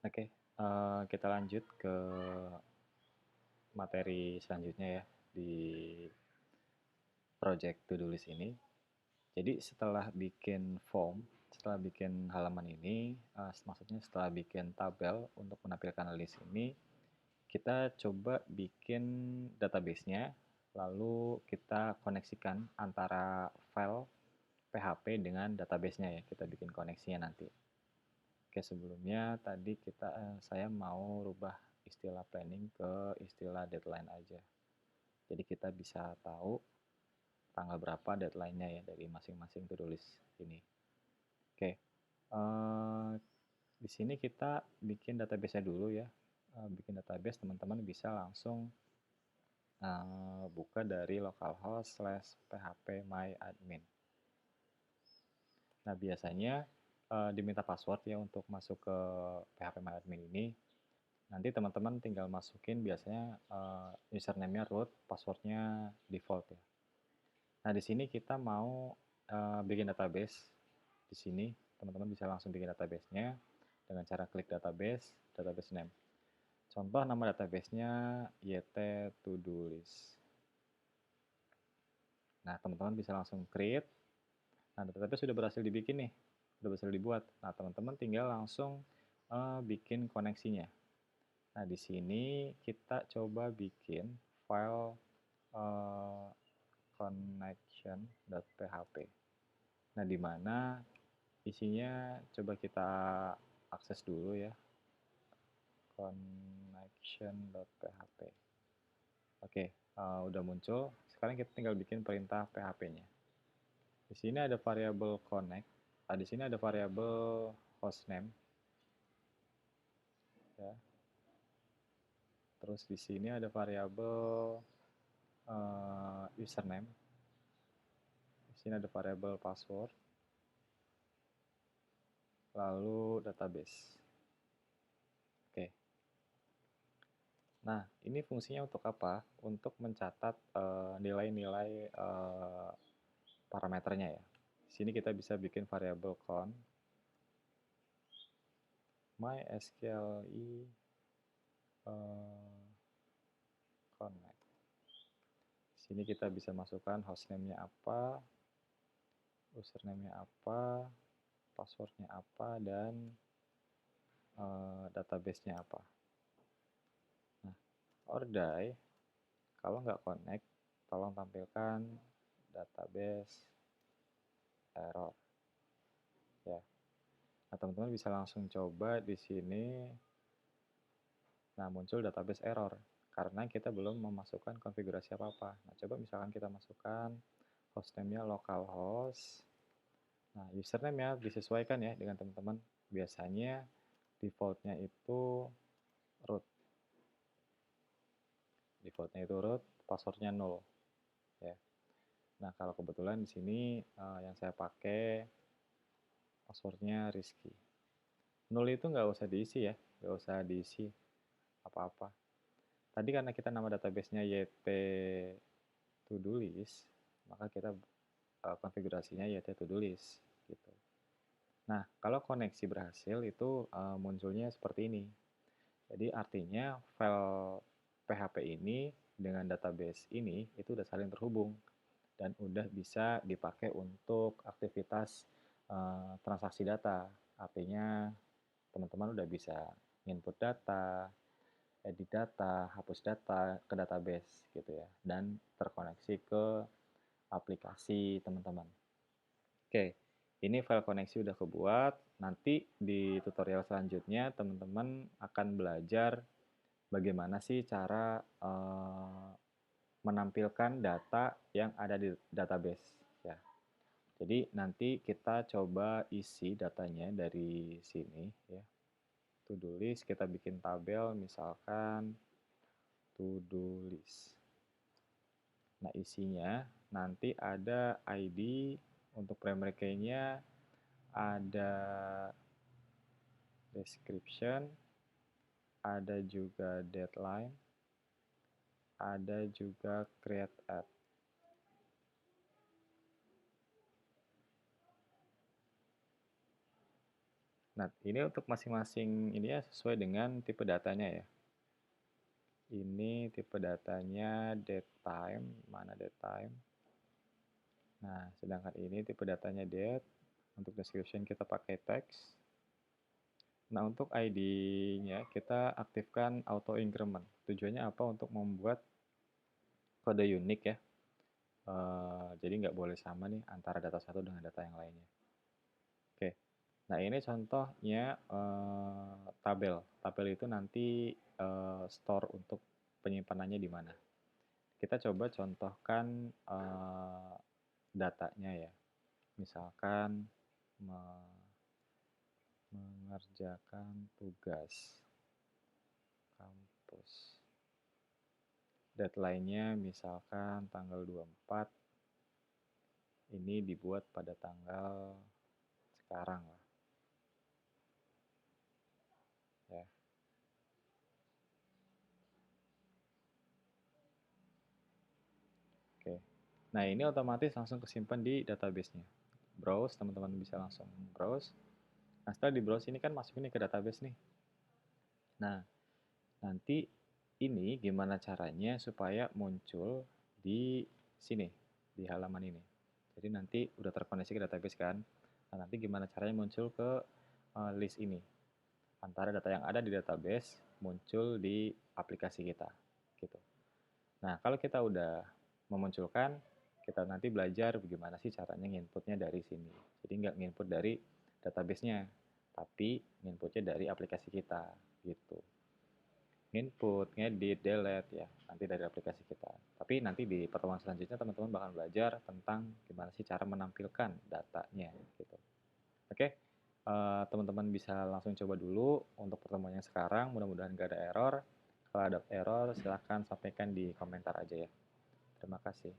Oke, kita lanjut ke materi selanjutnya ya di project to-do list ini. Jadi setelah bikin form, setelah bikin halaman ini, maksudnya setelah bikin tabel untuk menampilkan list ini, kita coba bikin database-nya, lalu kita koneksikan antara file PHP dengan database-nya ya. Kita bikin koneksinya nanti. Oke, sebelumnya tadi saya mau rubah istilah planning ke istilah deadline aja. Jadi kita bisa tahu tanggal berapa deadline-nya ya dari masing-masing to-do list ini. Oke, di sini kita bikin database-nya dulu ya. Bikin database, teman-teman bisa langsung buka dari localhost/phpMyAdmin. Nah, biasanya diminta password ya untuk masuk ke phpMyAdmin ini. Nanti teman-teman tinggal masukin biasanya username-nya root, passwordnya default ya. Nah, di sini kita mau bikin database. Di sini teman-teman bisa langsung bikin database-nya dengan cara klik database, database name. Contoh nama database-nya yt to-do list. Nah, teman-teman bisa langsung create. Nah, database sudah berhasil dibikin nih, sudah berhasil dibuat. Nah, teman-teman tinggal langsung bikin koneksinya. Nah, di sini kita coba bikin file connection.php. Nah, di mana isinya coba kita akses dulu ya. Connection.php. Oke, udah muncul. Sekarang kita tinggal bikin perintah PHP-nya. Di sini ada variabel connect. Di sini ada variabel hostname. Ya. Terus di sini ada variabel username. Di sini ada variabel password. Lalu database. Oke. Nah, ini fungsinya untuk apa? Untuk mencatat nilai-nilai parameternya ya. Di sini kita bisa bikin variabel count, mysqli connect. Di sini kita bisa masukkan hostname-nya apa, username-nya apa, password-nya apa, dan database-nya apa. Nah, or die, kalau nggak connect, tolong tampilkan database error. Ya. Nah, teman-teman bisa langsung coba di sini. Nah, muncul database error karena kita belum memasukkan konfigurasi apa-apa. Nah, coba misalkan kita masukkan hostname-nya localhost. Nah, username ya disesuaikan ya dengan teman-teman. Biasanya default-nya itu root. Default-nya itu root, password-nya 0. Ya. Nah, kalau kebetulan di sini yang saya pakai password-nya Rizky. 0 itu nggak usah diisi ya, nggak usah diisi apa-apa. Tadi karena kita nama database-nya yt to-do list, maka kita konfigurasinya yt to-do list gitu. Nah, kalau koneksi berhasil itu munculnya seperti ini. Jadi artinya file PHP ini dengan database ini itu udah saling terhubung dan udah bisa dipakai untuk aktivitas transaksi data. Artinya teman-teman udah bisa input data, edit data, hapus data ke database gitu ya, dan terkoneksi ke aplikasi teman-teman. Oke, ini file koneksi udah kebuat. Nanti di tutorial selanjutnya teman-teman akan belajar bagaimana sih cara menampilkan data yang ada di database ya. Jadi nanti kita coba isi datanya dari sini ya. To-do list kita bikin tabel misalkan to-do list. Nah, isinya nanti ada ID untuk primary key-nya, ada description, ada juga deadline, ada juga create add. Nah, ini untuk masing-masing ini ya sesuai dengan tipe datanya ya. Ini tipe datanya date time, mana date time. Nah, sedangkan ini tipe datanya date. Untuk description kita pakai text. Nah, untuk ID-nya kita aktifkan auto increment. Tujuannya apa? Untuk membuat kode unik ya. Jadi nggak boleh sama nih antara data satu dengan data yang lainnya. Oke. Nah, ini contohnya tabel. Tabel itu nanti store untuk penyimpanannya di mana. Kita coba contohkan datanya ya. Misalkan mengerjakan tugas kampus. Deadline-nya misalkan tanggal 24. Ini dibuat pada tanggal sekarang lah. Ya. Oke. Nah, ini otomatis langsung kesimpan di database-nya. Browse, teman-teman bisa langsung browse. Nah, setelah di browse ini kan masuk ini ke database nih. Nah, nanti ini gimana caranya supaya muncul di sini, di halaman ini. Jadi nanti udah terkoneksi ke database kan. Nah, nanti gimana caranya muncul ke list ini. Antara data yang ada di database muncul di aplikasi kita. Gitu. Nah, kalau kita udah memunculkan, kita nanti belajar bagaimana sih caranya nginputnya dari sini. Jadi nggak nginput dari database-nya, tapi nginputnya dari aplikasi kita. Gitu. Input, ngedit, delete ya, nanti dari aplikasi kita. Tapi nanti di pertemuan selanjutnya teman-teman bakal belajar tentang gimana sih cara menampilkan datanya gitu. Oke, teman-teman bisa langsung coba dulu untuk pertemuan yang sekarang, mudah-mudahan gak ada error. Kalau ada error silahkan sampaikan di komentar aja ya. Terima kasih.